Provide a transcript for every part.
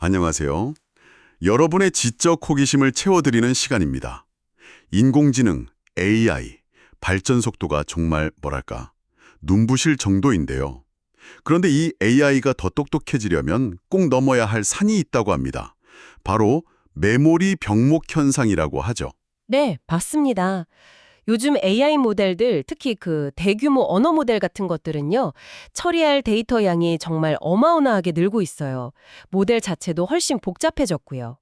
안녕하세요. 여러분의 지적 호기심을 채워드리는 시간입니다. 인공지능, AI, 발전 속도가 정말 뭐랄까, 눈부실 정도인데요. 그런데 이 AI가 더 똑똑해지려면 꼭 넘어야 할 산이 있다고 합니다. 바로 메모리 병목 현상이라고 하죠. 네, 봤습니다. 요즘 AI 모델들, 특히 그 대규모 언어 모델 같은 것들은요, 처리할 데이터 양이 정말 어마어마하게 늘고 있어요. 모델 자체도 훨씬 복잡해졌고요.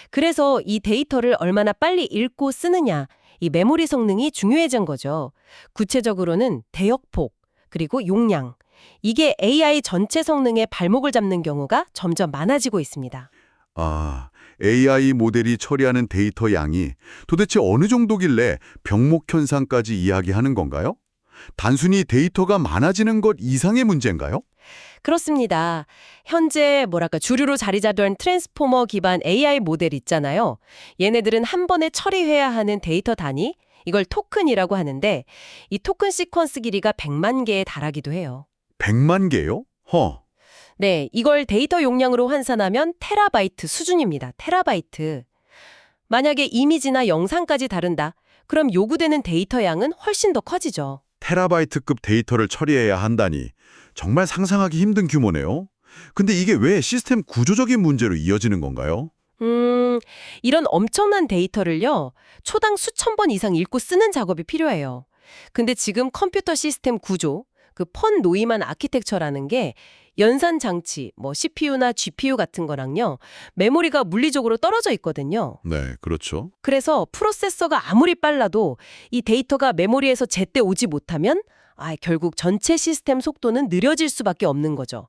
그래서 이 데이터를 얼마나 빨리 읽고 쓰느냐, 이 메모리 성능이 중요해진 거죠. 구체적으로는 대역폭, 그리고 용량. 이게 AI 전체 성능의 발목을 잡는 경우가 점점 많아지고 있습니다. AI 모델이 처리하는 데이터 양이 도대체 어느 정도길래 병목 현상까지 이야기하는 건가요? 단순히 데이터가 많아지는 것 이상의 문제인가요? 그렇습니다. 현재 주류로 자리 잡은 트랜스포머 기반 AI 모델 있잖아요. 얘네들은 한 번에 처리해야 하는 데이터 단위, 이걸 토큰이라고 하는데 이 토큰 시퀀스 길이가 100만 개에 달하기도 해요. 100만 개요? 네, 이걸 데이터 용량으로 환산하면 테라바이트 수준입니다. 테라바이트. 만약에 이미지나 영상까지 다룬다. 그럼 요구되는 데이터 양은 훨씬 더 커지죠. 테라바이트급 데이터를 처리해야 한다니 정말 상상하기 힘든 규모네요. 근데 이게 왜 시스템 구조적인 문제로 이어지는 건가요? 이런 엄청난 데이터를요, 초당 수천 번 이상 읽고 쓰는 작업이 필요해요. 근데 지금 컴퓨터 시스템 구조, 그 펀 노이만 아키텍처라는 게 연산 장치, CPU나 GPU 같은 거랑요, 메모리가 물리적으로 떨어져 있거든요. 네, 그렇죠. 그래서 프로세서가 아무리 빨라도 이 데이터가 메모리에서 제때 오지 못하면 결국 전체 시스템 속도는 느려질 수밖에 없는 거죠.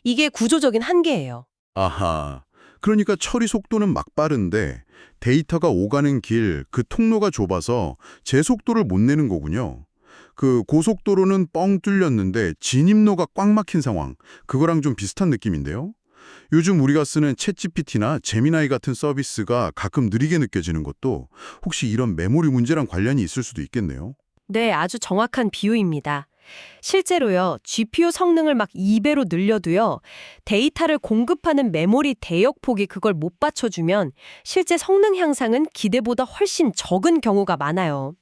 이게 구조적인 한계예요. 아하. 그러니까 처리 속도는 막 빠른데 데이터가 오가는 길, 그 통로가 좁아서 제 속도를 못 내는 거군요. 그 고속도로는 뻥 뚫렸는데 진입로가 꽉 막힌 상황, 그거랑 좀 비슷한 느낌인데요. 요즘 우리가 쓰는 챗GPT나 제미나이 같은 서비스가 가끔 느리게 느껴지는 것도 혹시 이런 메모리 문제랑 관련이 있을 수도 있겠네요. 네, 아주 정확한 비유입니다. 실제로요, GPU 성능을 막 2배로 늘려도요, 데이터를 공급하는 메모리 대역폭이 그걸 못 받쳐주면 실제 성능 향상은 기대보다 훨씬 적은 경우가 많아요.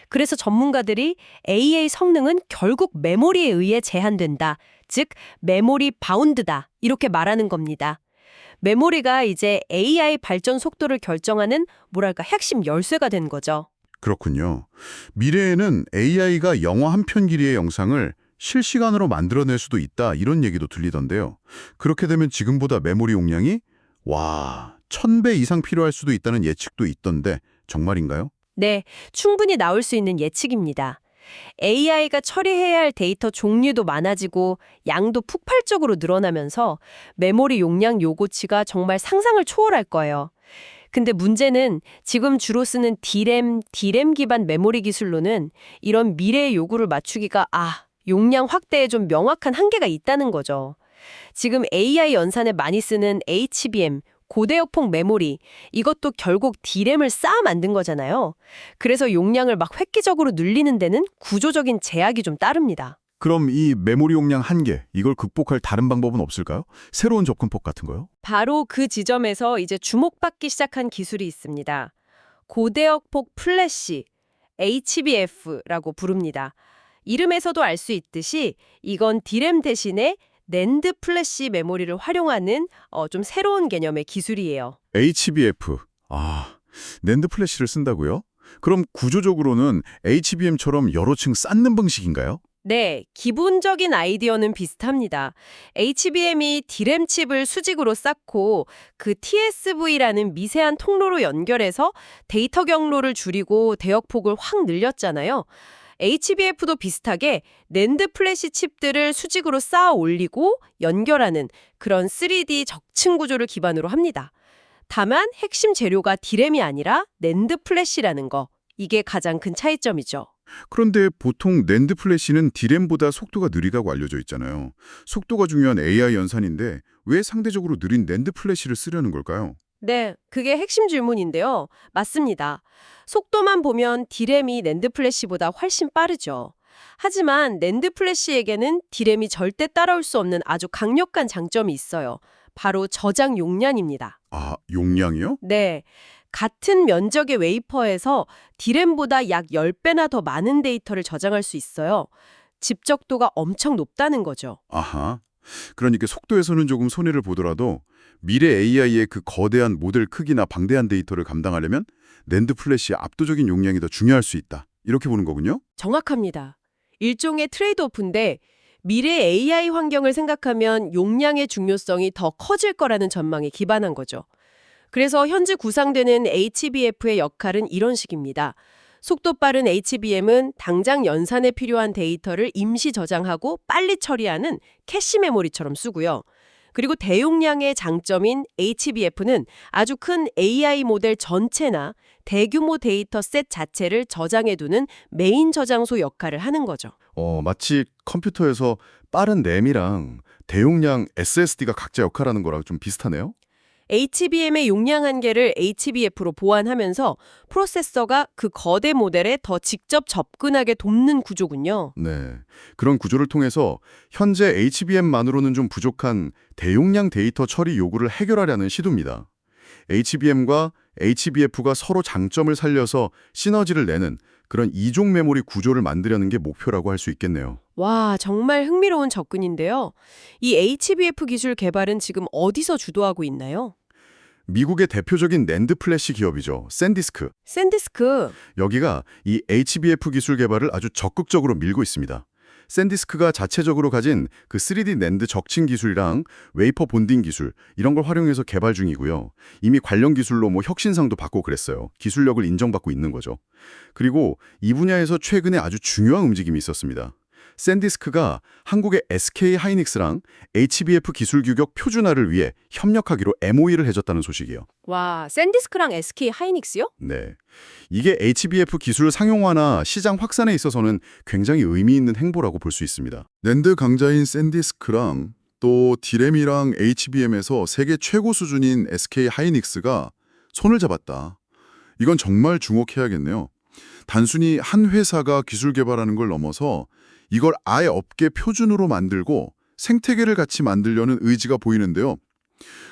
그래서 전문가들이 AI 성능은 결국 메모리에 의해 제한된다. 즉, 메모리 바운드다. 이렇게 말하는 겁니다. 메모리가 이제 AI 발전 속도를 결정하는 핵심 열쇠가 된 거죠. 그렇군요. 미래에는 AI가 영화 한 편 길이의 영상을 실시간으로 만들어낼 수도 있다 이런 얘기도 들리던데요. 그렇게 되면 지금보다 메모리 용량이 1000배 이상 필요할 수도 있다는 예측도 있던데 정말인가요? 네, 충분히 나올 수 있는 예측입니다. AI가 처리해야 할 데이터 종류도 많아지고 양도 폭발적으로 늘어나면서 메모리 용량 요구치가 정말 상상을 초월할 거예요. 근데 문제는 지금 주로 쓰는 D램 기반 메모리 기술로는 이런 미래의 요구를 맞추기가 용량 확대에 좀 명확한 한계가 있다는 거죠. 지금 AI 연산에 많이 쓰는 HBM, 고대역폭 메모리, 이것도 결국 D램을 쌓아 만든 거잖아요. 그래서 용량을 막 획기적으로 늘리는 데는 구조적인 제약이 좀 따릅니다. 그럼 이 메모리 용량 한계, 이걸 극복할 다른 방법은 없을까요? 새로운 접근법 같은 거요? 바로 그 지점에서 이제 주목받기 시작한 기술이 있습니다. 고대역폭 플래시, HBF라고 부릅니다. 이름에서도 알 수 있듯이 이건 D램 대신에 낸드 플래시 메모리를 활용하는 좀 새로운 개념의 기술이에요. HBF. 낸드 플래시를 쓴다고요? 그럼 구조적으로는 HBM처럼 여러 층 쌓는 방식인가요? 네, 기본적인 아이디어는 비슷합니다. HBM이 D램 칩을 수직으로 쌓고 그 TSV라는 미세한 통로로 연결해서 데이터 경로를 줄이고 대역폭을 확 늘렸잖아요. HBF도 비슷하게 낸드 플래시 칩들을 수직으로 쌓아 올리고 연결하는 그런 3D 적층 구조를 기반으로 합니다. 다만 핵심 재료가 D램이 아니라 낸드 플래시라는 거. 이게 가장 큰 차이점이죠. 그런데 보통 낸드 플래시는 D램보다 속도가 느리다고 알려져 있잖아요. 속도가 중요한 AI 연산인데 왜 상대적으로 느린 낸드 플래시를 쓰려는 걸까요? 네, 그게 핵심 질문인데요. 맞습니다. 속도만 보면 D램이 낸드 플래시보다 훨씬 빠르죠. 하지만 낸드 플래시에게는 D램이 절대 따라올 수 없는 아주 강력한 장점이 있어요. 바로 저장 용량입니다. 아, 용량이요? 네. 같은 면적의 웨이퍼에서 디램보다 약 10배나 더 많은 데이터를 저장할 수 있어요. 집적도가 엄청 높다는 거죠. 아하. 그러니까 속도에서는 조금 손해를 보더라도 미래 AI의 그 거대한 모델 크기나 방대한 데이터를 감당하려면 낸드 플래시의 압도적인 용량이 더 중요할 수 있다. 이렇게 보는 거군요. 정확합니다. 일종의 트레이드오프인데 미래 AI 환경을 생각하면 용량의 중요성이 더 커질 거라는 전망에 기반한 거죠. 그래서 현재 구상되는 HBF의 역할은 이런 식입니다. 속도 빠른 HBM은 당장 연산에 필요한 데이터를 임시 저장하고 빨리 처리하는 캐시 메모리처럼 쓰고요. 그리고 대용량의 장점인 HBF는 아주 큰 AI 모델 전체나 대규모 데이터 셋 자체를 저장해두는 메인 저장소 역할을 하는 거죠. 마치 컴퓨터에서 빠른 램이랑 대용량 SSD가 각자 역할하는 거랑 좀 비슷하네요. HBM의 용량 한계를 HBF로 보완하면서 프로세서가 그 거대 모델에 더 직접 접근하게 돕는 구조군요. 네. 그런 구조를 통해서 현재 HBM만으로는 좀 부족한 대용량 데이터 처리 요구를 해결하려는 시도입니다. HBM과 HBF가 서로 장점을 살려서 시너지를 내는 그런 이종 메모리 구조를 만들려는 게 목표라고 할 수 있겠네요. 와, 정말 흥미로운 접근인데요. 이 HBF 기술 개발은 지금 어디서 주도하고 있나요? 미국의 대표적인 낸드 플래시 기업이죠. 샌디스크. 샌디스크. 여기가 이 HBF 기술 개발을 아주 적극적으로 밀고 있습니다. 샌디스크가 자체적으로 가진 그 3D 낸드 적층 기술이랑 웨이퍼 본딩 기술 이런 걸 활용해서 개발 중이고요. 이미 관련 기술로 뭐 혁신상도 받고 그랬어요. 기술력을 인정받고 있는 거죠. 그리고 이 분야에서 최근에 아주 중요한 움직임이 있었습니다. 샌디스크가 한국의 SK 하이닉스랑 HBF 기술 규격 표준화를 위해 협력하기로 MOE를 해줬다는 소식이에요. 와, 샌디스크랑 SK 하이닉스요? 네. 이게 HBF 기술 상용화나 시장 확산에 있어서는 굉장히 의미 있는 행보라고 볼 수 있습니다. 낸드 강자인 샌디스크랑 또 디램이랑 HBM에서 세계 최고 수준인 SK 하이닉스가 손을 잡았다. 이건 정말 주목해야겠네요. 단순히 한 회사가 기술 개발하는 걸 넘어서 이걸 아예 업계 표준으로 만들고 생태계를 같이 만들려는 의지가 보이는데요.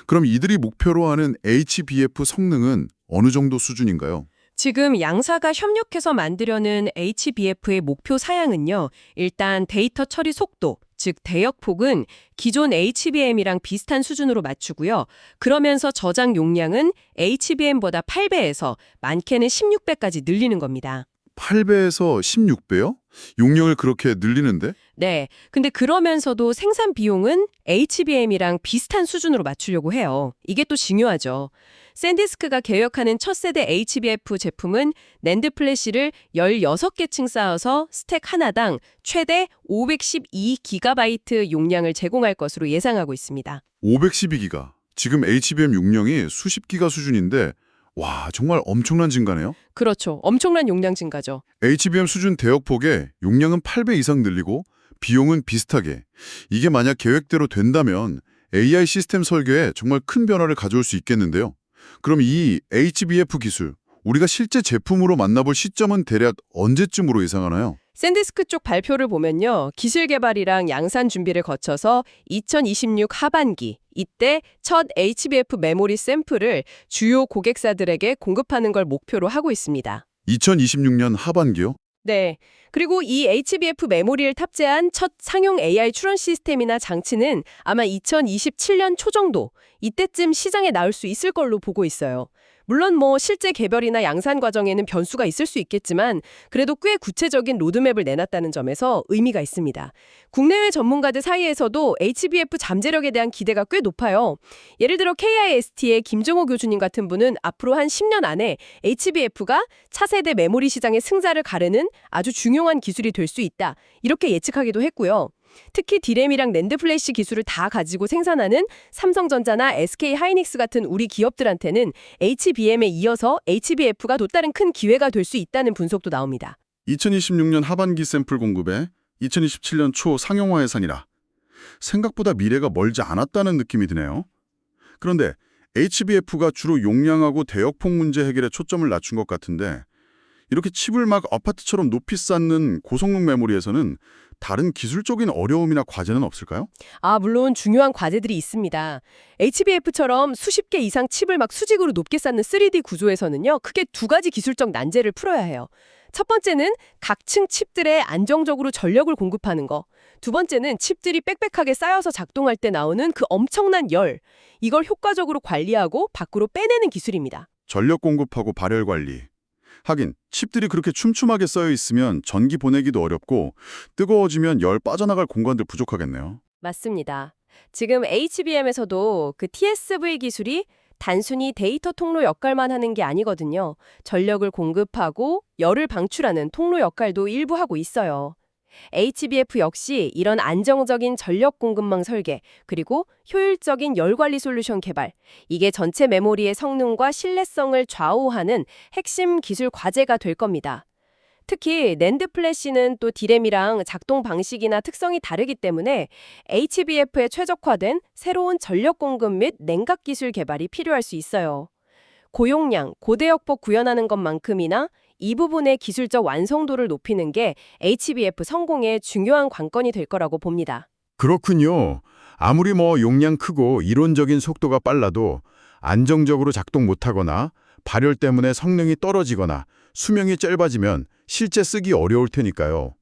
그럼 이들이 목표로 하는 HBF 성능은 어느 정도 수준인가요? 지금 양사가 협력해서 만들려는 HBF의 목표 사양은요. 일단 데이터 처리 속도, 즉 대역폭은 기존 HBM이랑 비슷한 수준으로 맞추고요. 그러면서 저장 용량은 HBM보다 8배에서 많게는 16배까지 늘리는 겁니다. 8배에서 16배요? 용량을 그렇게 늘리는데? 네. 근데 그러면서도 생산 비용은 HBM이랑 비슷한 수준으로 맞추려고 해요. 이게 또 중요하죠. 샌디스크가 개혁하는 첫 세대 HBF 제품은 낸드 플래시를 16개층 쌓아서 스택 하나당 최대 512GB 용량을 제공할 것으로 예상하고 있습니다. 512기가. 지금 HBM 용량이 수십 기가 수준인데 와, 정말 엄청난 증가네요. 그렇죠. 엄청난 용량 증가죠. HBM 수준 대역폭에 용량은 8배 이상 늘리고 비용은 비슷하게. 이게 만약 계획대로 된다면 AI 시스템 설계에 정말 큰 변화를 가져올 수 있겠는데요. 그럼 이 HBF 기술, 우리가 실제 제품으로 만나볼 시점은 대략 언제쯤으로 예상하나요? 샌디스크 쪽 발표를 보면요. 기술 개발이랑 양산 준비를 거쳐서 2026 하반기, 이때 첫 HBF 메모리 샘플을 주요 고객사들에게 공급하는 걸 목표로 하고 있습니다. 2026년 하반기요? 네. 그리고 이 HBF 메모리를 탑재한 첫 상용 AI 추론 시스템이나 장치는 아마 2027년 초 정도, 이때쯤 시장에 나올 수 있을 걸로 보고 있어요. 물론 뭐 실제 개별이나 양산 과정에는 변수가 있을 수 있겠지만 그래도 꽤 구체적인 로드맵을 내놨다는 점에서 의미가 있습니다. 국내외 전문가들 사이에서도 HBF 잠재력에 대한 기대가 꽤 높아요. 예를 들어 KIST의 김정호 교수님 같은 분은 앞으로 한 10년 안에 HBF가 차세대 메모리 시장의 승자를 가르는 아주 중요한 기술이 될 수 있다. 이렇게 예측하기도 했고요. 특히 디램이랑 낸드 플래시 기술을 다 가지고 생산하는 삼성전자나 SK 하이닉스 같은 우리 기업들한테는 HBM에 이어서 HBF가 또 다른 큰 기회가 될 수 있다는 분석도 나옵니다. 2026년 하반기 샘플 공급에 2027년 초 상용화 예산이라 생각보다 미래가 멀지 않았다는 느낌이 드네요. 그런데 HBF가 주로 용량하고 대역폭 문제 해결에 초점을 낮춘 것 같은데 이렇게 칩을 막 아파트처럼 높이 쌓는 고성능 메모리에서는 다른 기술적인 어려움이나 과제는 없을까요? 물론 중요한 과제들이 있습니다. HBF처럼 수십 개 이상 칩을 막 수직으로 높게 쌓는 3D 구조에서는요, 크게 두 가지 기술적 난제를 풀어야 해요. 첫 번째는 각층 칩들에 안정적으로 전력을 공급하는 거. 두 번째는 칩들이 빽빽하게 쌓여서 작동할 때 나오는 그 엄청난 열. 이걸 효과적으로 관리하고 밖으로 빼내는 기술입니다. 전력 공급하고 발열 관리. 하긴 칩들이 그렇게 촘촘하게 쌓여 있으면 전기 보내기도 어렵고 뜨거워지면 열 빠져나갈 공간들 부족하겠네요. 맞습니다. 지금 HBM에서도 그 TSV 기술이 단순히 데이터 통로 역할만 하는 게 아니거든요. 전력을 공급하고 열을 방출하는 통로 역할도 일부 하고 있어요. HBF 역시 이런 안정적인 전력 공급망 설계, 그리고 효율적인 열 관리 솔루션 개발, 이게 전체 메모리의 성능과 신뢰성을 좌우하는 핵심 기술 과제가 될 겁니다. 특히 낸드 플래시는 또 디램이랑 작동 방식이나 특성이 다르기 때문에 HBF에 최적화된 새로운 전력 공급 및 냉각 기술 개발이 필요할 수 있어요. 고용량, 고대역폭 구현하는 것만큼이나 이 부분의 기술적 완성도를 높이는 게 HBF 성공의 중요한 관건이 될 거라고 봅니다. 그렇군요. 아무리 용량 크고 이론적인 속도가 빨라도 안정적으로 작동 못하거나 발열 때문에 성능이 떨어지거나 수명이 짧아지면 실제 쓰기 어려울 테니까요.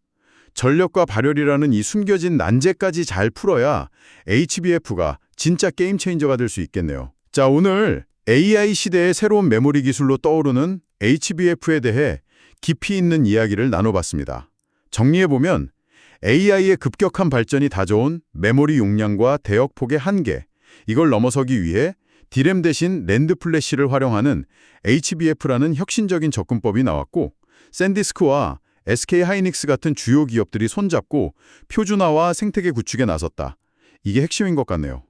전력과 발열이라는 이 숨겨진 난제까지 잘 풀어야 HBF가 진짜 게임 체인저가 될 수 있겠네요. 자, 오늘 AI 시대의 새로운 메모리 기술로 떠오르는 HBF에 대해 깊이 있는 이야기를 나눠봤습니다. 정리해보면 AI의 급격한 발전이 다져온 메모리 용량과 대역폭의 한계, 이걸 넘어서기 위해 디램 대신 낸드 플래시를 활용하는 HBF라는 혁신적인 접근법이 나왔고, 샌디스크와 SK 하이닉스 같은 주요 기업들이 손잡고 표준화와 생태계 구축에 나섰다. 이게 핵심인 것 같네요.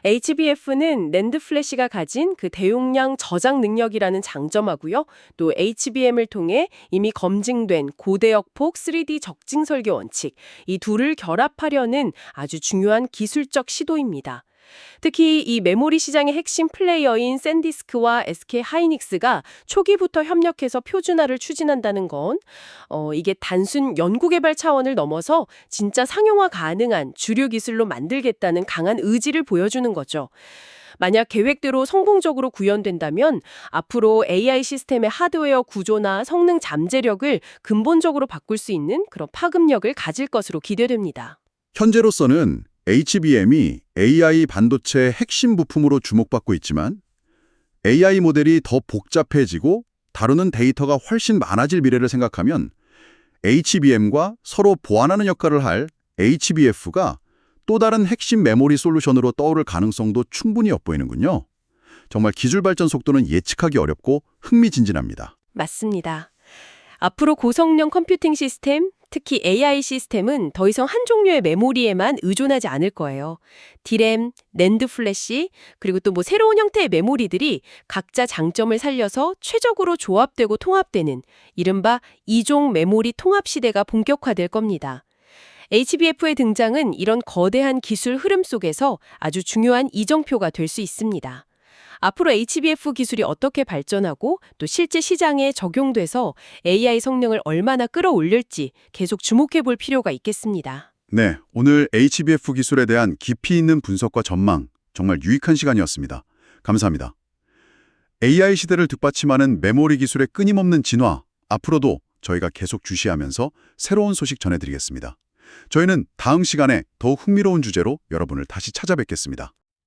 HBF는 낸드 플래시가 가진 그 대용량 저장 능력이라는 장점하고요. 또 HBM을 통해 이미 검증된 고대역폭 3D 적징 설계 원칙, 이 둘을 결합하려는 아주 중요한 기술적 시도입니다. 특히 이 메모리 시장의 핵심 플레이어인 샌디스크와 SK 하이닉스가 초기부터 협력해서 표준화를 추진한다는 건 이게 단순 연구개발 차원을 넘어서 진짜 상용화 가능한 주류 기술로 만들겠다는 강한 의지를 보여주는 거죠. 만약 계획대로 성공적으로 구현된다면 앞으로 AI 시스템의 하드웨어 구조나 성능 잠재력을 근본적으로 바꿀 수 있는 그런 파급력을 가질 것으로 기대됩니다. 현재로서는 HBM이 AI 반도체의 핵심 부품으로 주목받고 있지만 AI 모델이 더 복잡해지고 다루는 데이터가 훨씬 많아질 미래를 생각하면 HBM과 서로 보완하는 역할을 할 HBF가 또 다른 핵심 메모리 솔루션으로 떠오를 가능성도 충분히 엿보이는군요. 정말 기술 발전 속도는 예측하기 어렵고 흥미진진합니다. 맞습니다. 앞으로 고성능 컴퓨팅 시스템, 특히 AI 시스템은 더 이상 한 종류의 메모리에만 의존하지 않을 거예요. 디램, 낸드 플래시, 그리고 또 새로운 형태의 메모리들이 각자 장점을 살려서 최적으로 조합되고 통합되는 이른바 이종 메모리 통합 시대가 본격화될 겁니다. HBF의 등장은 이런 거대한 기술 흐름 속에서 아주 중요한 이정표가 될 수 있습니다. 앞으로 HBF 기술이 어떻게 발전하고 또 실제 시장에 적용돼서 AI 성능을 얼마나 끌어올릴지 계속 주목해 볼 필요가 있겠습니다. 네, 오늘 HBF 기술에 대한 깊이 있는 분석과 전망, 정말 유익한 시간이었습니다. 감사합니다. AI 시대를 뒷받침하는 메모리 기술의 끊임없는 진화, 앞으로도 저희가 계속 주시하면서 새로운 소식 전해드리겠습니다. 저희는 다음 시간에 더욱 흥미로운 주제로 여러분을 다시 찾아뵙겠습니다.